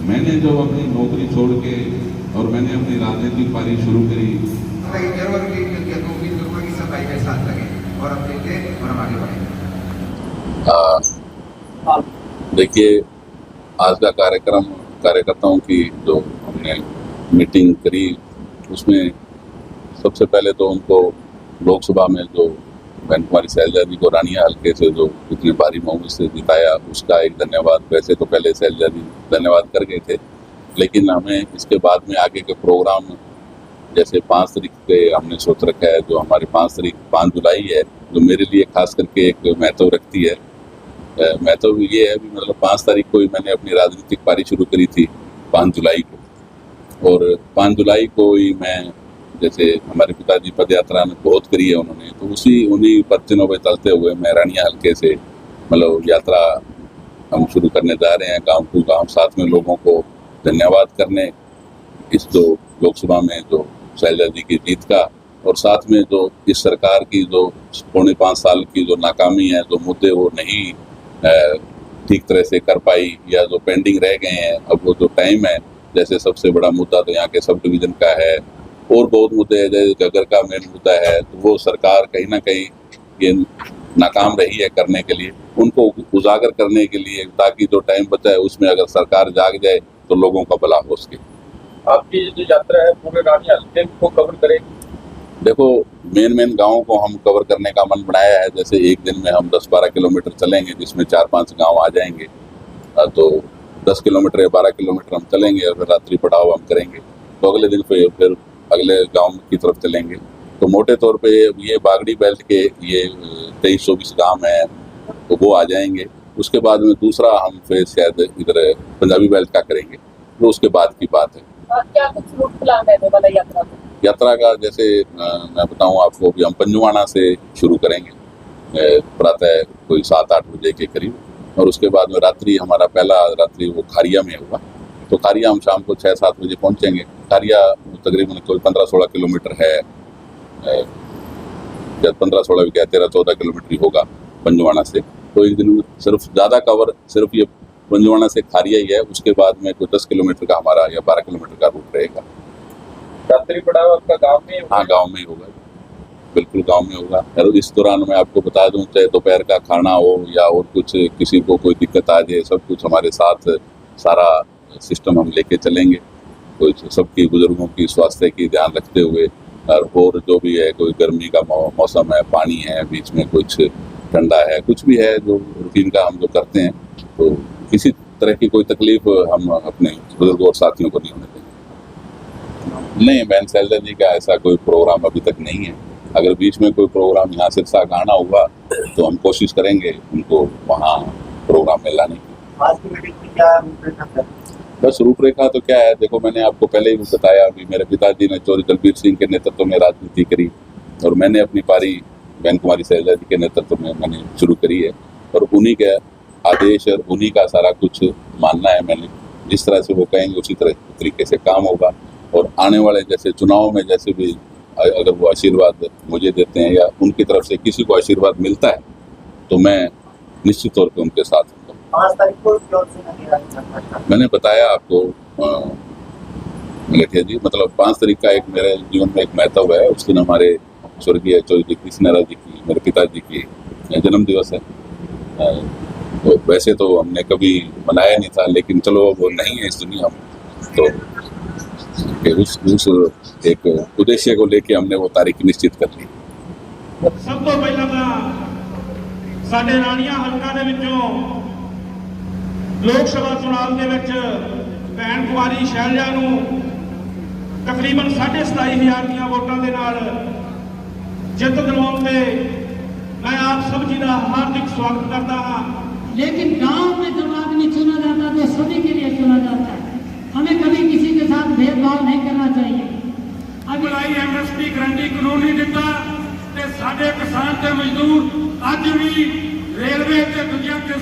मैंने जब अपनी नौकरी छोड़ के और मैंने अपनी राजनीतिक पारी शुरू करी, जरूर की सफाई में साथ लगे और हम देखें और हम आगे बढ़ें। देखिए, आज का कार्यक्रम कार्यकर्ताओं की जो हमने मीटिंग करी, उसमें सबसे पहले तो उनको लोकसभा में जो बहन कुमारी शैलजा जी को रानिया हल्के से जो इतने भारी बहुमत से जिताया, उसका एक धन्यवाद। वैसे तो पहले शैलजा जी धन्यवाद कर गए थे, लेकिन हमें इसके बाद में आगे के प्रोग्राम जैसे 5 तारीख पे हमने सोच रखा है, जो हमारी 5 जुलाई है, जो मेरे लिए खास करके एक महत्व रखती है। महत्व ये है भी मतलब 5 तारीख को ही मैंने अपनी राजनीतिक पारी शुरू करी थी 5 जुलाई को, और 5 जुलाई को ही मैं, जैसे हमारे पिताजी पद यात्रा में बहुत करी है उन्होंने, तो उन्हीं पदचिन्हों पे चलते हुए मैं रानिया हल्के से मतलब यात्रा हम शुरू करने जा रहे हैं, गांव टू गांव, साथ में लोगों को धन्यवाद करने इस जो लोकसभा में जो शैलजा जी की जीत का, और साथ में जो इस सरकार की जो 4.5 साल की जो नाकामी है, जो मुद्दे वो नहीं ठीक तरह से कर पाई या जो पेंडिंग रह गए हैं, अब वो जो टाइम है, जैसे सबसे बड़ा मुद्दा तो यहाँ के सब डिवीज़न का है, और बहुत मुद्दे हैं, जैसे घग्गर का मेन मुद्दा है, तो वो सरकार कहीं ना कहीं ये नाकाम रही है करने के लिए, उनको उजागर करने के लिए, ताकि जो टाइम बचा है उसमें अगर सरकार जाग जाए तो लोगों का भला हो सके। आपकी जो यात्रा है पूरे रानिया हल्के को कवर करेगी? देखो, मेन गाँव को हम कवर करने का मन बनाया है। जैसे एक दिन में हम 10-12 किलोमीटर चलेंगे, जिसमें 4-5 गांव आ जाएंगे, तो 10 किलोमीटर या 12 किलोमीटर हम चलेंगे और रात्रि पड़ाव हम करेंगे, तो अगले दिन फिर अगले गांव की तरफ चलेंगे। तो मोटे तौर पे ये बागड़ी बेल्ट के ये 23-24 गांव हैं, तो वो आ जाएंगे। उसके बाद में दूसरा हम फिर शायद इधर पंजाबी बेल्ट का करेंगे, तो उसके बाद की बात है। क्या कुछ रूट प्लान है वाला यात्रा का? जैसे मैं बताऊं आपको कि हम पंजुआना से शुरू करेंगे प्रातः कोई 7-8 बजे के करीब, और उसके बाद में रात्रि हमारा पहला रात्रि वो खारिया में होगा। तो खारिया हम शाम को 6-7 बजे पहुंचेंगे। खारिया तकरीबन कोई 15-16 किलोमीटर है, जब 15-16 भी क्या 13-14 किलोमीटर ही होगा पंजुआना से। तो एक दिन में सिर्फ ज़्यादा कवर सिर्फ ये पंजुआना से खारिया ही है, उसके बाद में कोई 10 किलोमीटर का हमारा या 12 किलोमीटर का रूट रहेगा। रात्रि पड़ाव आपका गांव में? हाँ, गांव में ही होगा, बिल्कुल गांव में होगा। और इस दौरान मैं आपको बता दूं, चाहे दोपहर का खाना हो या और कुछ, किसी को कोई दिक्कत आ जाए, सब कुछ हमारे साथ सारा सिस्टम हम लेके चलेंगे, कोई सबकी बुजुर्गों की स्वास्थ्य की ध्यान रखते हुए। और जो भी है, कोई गर्मी का मौसम है, पानी है, बीच में कुछ ठंडा है, कुछ भी है जो रूटीन का हम जो करते हैं, तो किसी तरह की कोई तकलीफ हम अपने बुजुर्गों और साथियों को नहीं होने देंगे। नहीं, बहन शैलजा जी का ऐसा कोई प्रोग्राम अभी तक नहीं है। अगर बीच में कोई प्रोग्राम यहाँ से आना हुआ तो हम कोशिश करेंगे उनको वहाँ प्रोग्राम में लाने की। आज की मीटिंग में क्या रूपरेखा? बस रूपरेखा तो क्या है, देखो मैंने आपको पहले ही बताया, अभी मेरे पिताजी ने चौधरी दलबीर सिंह के नेतृत्व में राजनीति करी, और मैंने अपनी पारी बहन कुमारी शैलजा जी के नेतृत्व में मैंने शुरू करी है, और उन्हीं के आदेश और उन्हीं का सारा कुछ मानना है। मैंने जिस तरह से वो कहेंगे उसी तरीके से काम होगा, और आने वाले जैसे चुनाव में जैसे भी अगर वो आशीर्वाद मुझे देते हैं या उनकी तरफ से किसी को आशीर्वाद मिलता है, तो मैं निश्चित तौर पे उनके साथ हूँ। 5 तारीख को क्यों से नहीं? मैंने बताया आपको मलेठिया जी, मतलब 5 तारीख का एक मेरे जीवन में एक महत्व है। उस दिन हमारे स्वर्गीय चौधरी कृष्णराज जी की, मेरे पिताजी की जन्म दिवस है। तो वैसे तो हमने कभी मनाया नहीं था, लेकिन चलो वो नहीं है इस दुनिया में, तो उस एक उद्देश्य को लेके हमने वो तारीख निश्चित कर ली। सब तो पहला साडे रानिया हल्का दे विचों लोक सभा चुनाव के विच बहन कुमारी शैलजा नूं तकरीबन 27,500 ਦੀਆਂ ਵੋਟਾਂ ਦੇ ਨਾਲ ਜਿੱਤ ਦਿਵਾਉਣ ਤੇ मैं आप सब जी का हार्दिक स्वागत करता हाँ। लेकिन गांव में जब आदमी चुना जाता है तो सभी के लिए चुना जाता है, हमें कभी किसी के साथ भेदभाव नहीं करना चाहिए। अगलाई MSP गारंटी कानून नहीं दिता ते साडे किसान ते मजदूर अज भी रेलवे ते दुनिया के